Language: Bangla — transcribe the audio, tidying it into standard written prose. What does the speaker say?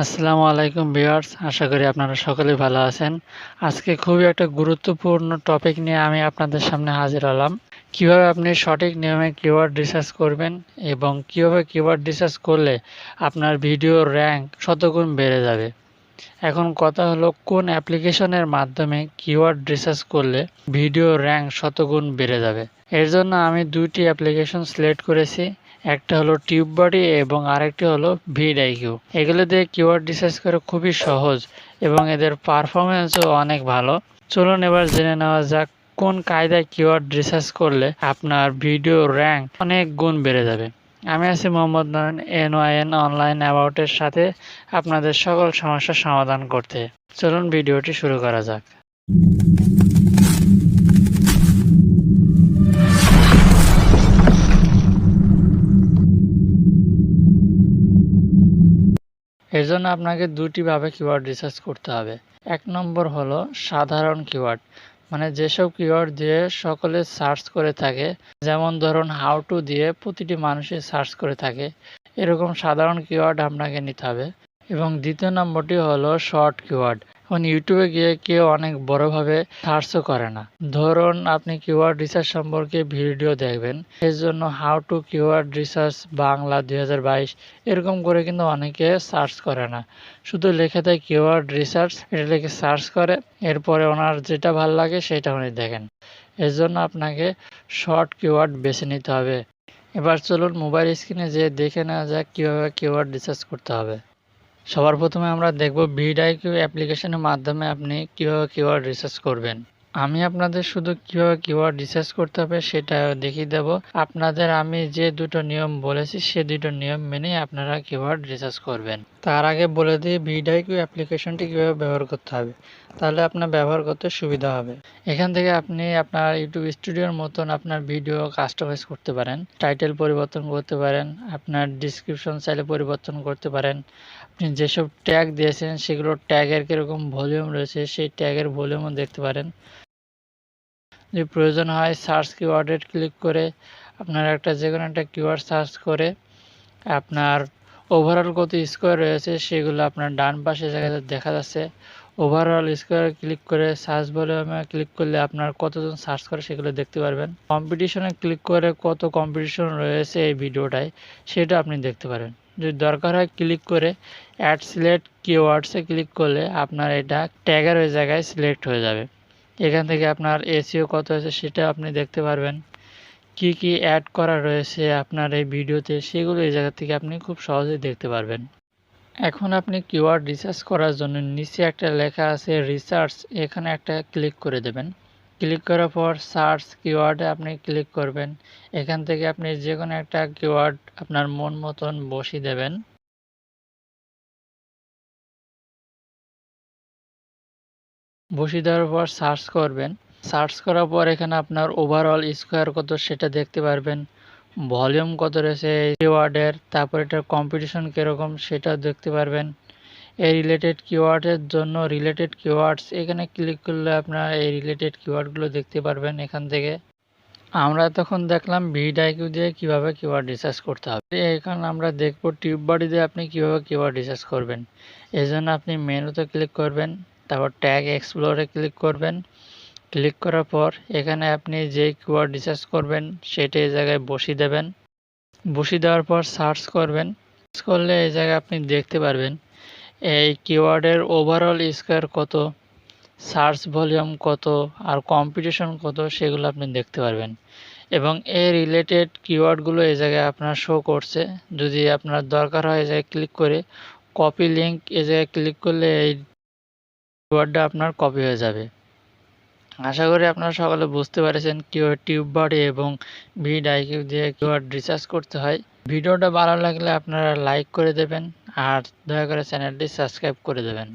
আসসালামু আলাইকুম ভিউয়ার্স, আশা করি আপনারা সকলেই ভালো আছেন। আজকে খুবই একটা গুরুত্বপূর্ণ টপিক নিয়ে আমি আপনাদের সামনে হাজির হলাম। কিভাবে আপনি সঠিক নিয়মে কিওয়ার্ড রিসার্চ করবেন এবং কিভাবে কিওয়ার্ড রিসার্চ করলে আপনার ভিডিওর র্যাঙ্ক শতগুণ বেড়ে যাবে। এখন কথা হলো, কোন অ্যাপ্লিকেশনের মাধ্যমে কিওয়ার্ড রিসার্চ করলে ভিডিও র্যাঙ্ক শতগুণ বেড়ে যাবে। এর জন্য আমি দুইটি অ্যাপ্লিকেশন সিলেক্ট করেছি। একটা হলো টিউববডি এবং আরেকটি হলো ভিডিকিউ। এগুলো দিয়ে কিওয়ার্ড রিসার্চ করা খুবই সহজ এবং এদের পারফরমেন্সও অনেক ভালো। চলুন এবার জেনে নেওয়া যাক কোন কায়দায় কিওয়ার্ড রিসার্চ করলে আপনার ভিডিও র্যাঙ্ক অনেক গুণ বেড়ে যাবে। আমি আছি মোহাম্মদ নয়ন, NYN অনলাইন অ্যাবাউটের সাথে আপনাদের সকল সমস্যার সমাধান করতে। চলুন ভিডিওটি শুরু করা যাক। এর জন্য আপনাকে দুটি ভাবে কিওয়ার্ড রিসার্চ করতে হবে। এক নম্বর হলো সাধারণ কিওয়ার্ড, মানে যেসব কিওয়ার্ড দিয়ে সকলে সার্চ করে থাকে, যেমন ধরুন হাউ টু দিয়ে প্রতিটি মানুষই সার্চ করে থাকে, এরকম সাধারণ কিওয়ার্ড আপনাকে নিতে হবে। এবং দ্বিতীয় নম্বরটি হলো শর্ট কিওয়ার্ড। এখন ইউটিউবে গিয়ে কেউ অনেক বড়ভাবে সার্চও করে না। ধরুন আপনি কিওয়ার্ড রিসার্চ সম্পর্কে ভিডিও দেখবেন, এর জন্য how to keyword research Bangla 2022 এরকম করে কিন্তু অনেকে সার্চ করে না, শুধু লেখে দেয় কিওয়ার্ড রিসার্চ, এটা লিখে সার্চ করে, এরপরে ওনার যেটা ভালো লাগে সেটা উনি দেখেন। এর জন্য আপনাকে শর্ট কিওয়ার্ড বেছে নিতে হবে। এবার চলুন মোবাইল স্ক্রিনে যেয়ে দেখে নেওয়া যাক কীভাবে কিওয়ার্ড রিসার্চ করতে হবে। সবার প্রথমে আমরা দেখব ভিডিকিউ অ্যাপ্লিকেশনের মাধ্যমে আপনি কিভাবে কিওয়ার্ড রিসার্চ করবেন। আমি আপনাদের শুধু কিভাবে কিওয়ার্ড রিসার্চ করতে হবে সেটা দেখিয়ে দেব। আপনাদের আমি যে দুটো নিয়ম বলেছি সে দুটো নিয়ম মেনেই আপনারা কিওয়ার্ড রিসার্চ করবেন। তার আগে বলে দিই ভিডিকিউ অ্যাপ্লিকেশনটি কিভাবে ব্যবহার করতে হবে, তাহলে আপনার ব্যবহার করতে সুবিধা হবে। এখান থেকে আপনি আপনার ইউটিউব স্টুডিওর মতন আপনার ভিডিও কাস্টমাইজ করতে পারেন, টাইটেল পরিবর্তন করতে পারেন, আপনার ডিসক্রিপশন চাইলে পরিবর্তন করতে পারেন। আপনি যেসব ট্যাগ দিয়েছেন সেগুলো ট্যাগের কীরকম ভলিউম রয়েছে সেই ট্যাগের ভলিউমও দেখতে পারেন। যদি প্রয়োজন হয় সার্চ কিওয়ার্ডে ক্লিক করে আপনার একটা যে কোনো একটা কিওয়ার্ড সার্চ করে আপনার ওভারঅল কত স্কোয়ার রয়েছে সেগুলো আপনার ডান পাশে জায়গাতে দেখা যাচ্ছে। ওভারঅল স্কোয়ারে ক্লিক করে সার্চ ভলিউমে ক্লিক করলে আপনার কতজন সার্চ করে সেগুলো দেখতে পারবেন। কম্পিটিশনে ক্লিক করে কত কম্পিটিশন রয়েছে এই ভিডিওটায় সেটা আপনি দেখতে পারেন। যদি দরকার হয় ক্লিক করে অ্যাড সিলেক্ট কিওয়ার্ডসে ক্লিক করলে আপনার এটা ট্যাগের ওই জায়গায় সিলেক্ট হয়ে যাবে। এখান থেকে আপনার এসইও কত হয়েছে সেটা আপনি দেখতে পারবেন। কি কি অ্যাড করা রয়েছে আপনার এই ভিডিওতে সেগুলো এই জায়গা থেকে আপনি খুব সহজেই দেখতে পারবেন। এখন আপনি কিওয়ার্ড রিসার্চ করার জন্য নিচে একটা লেখা আছে রিসার্চ, এখানে একটা ক্লিক করে দেবেন। ক্লিক করার পর সার্চ কিওয়ার্ডে আপনি ক্লিক করবেন। এখান থেকে আপনি যে কোনো একটা কিওয়ার্ড আপনার মন মতন বসিয়ে দেবেন। বসিয়ে দেওয়ার পর সার্চ করবেন। সার্চ করার পর এখানে আপনার ওভারঅল স্কোয়ার কত সেটা দেখতে পারবেন, ভলিউম কত রয়েছে এই কিওয়ার্ডের, তারপর এটার কম্পিটিশন কীরকম সেটাও দেখতে পারবেন। এই রিলেটেড কিওয়ার্ডের জন্য রিলেটেড কিওয়ার্ডস এখানে ক্লিক করলে আপনারা এই রিলেটেড কিওয়ার্ডগুলো দেখতে পারবেন এখান থেকে। আমরা তখন দেখলাম ভিডিকিউ দিয়ে কিভাবে কিওয়ার্ড রিসার্চ করতে হবে। এখন আমরা দেখব টিউববডি দিয়ে আপনি কিভাবে কিওয়ার্ড রিসার্চ করবেন। এই জন্য আপনি মেনুতে ক্লিক করবেন, তারপর ট্যাগ এক্সপ্লোরে ক্লিক করবেন। ক্লিক করার পর এখানে আপনি যে কিওয়ার্ড রিসার্চ করবেন সেটা এই জায়গায় বসিয়ে দেবেন। বসিয়ে দেওয়ার পর সার্চ করবেন। সার্চ করলে এই জায়গায় আপনি দেখতে পারবেন এই কিওয়ার্ডের ওভারঅল স্কোয়ার কত, সার্চ ভলিউম কত আর কম্পিটিশন কত সেগুলো আপনি দেখতে পারবেন। এবং এই রিলেটেড কিওয়ার্ডগুলো এই জায়গায় আপনার শো করছে। যদি আপনার দরকার হয় এই জায়গায় ক্লিক করে কপি লিঙ্ক এই জায়গায় ক্লিক করলে এই কিওয়ার্ডটা আপনার কপি হয়ে যাবে। আশা করি আপনারা সকলে বুঝতে পেরেছেন কিভাবে টিউববডি এবং ভিডিকিউ দিয়ে কিওয়ার্ড রিসার্চ করতে হয়। ভিডিওটা ভালো লাগলে আপনারা লাইক করে দেবেন আর দয়া করে চ্যানেলটি সাবস্ক্রাইব করে দেবেন।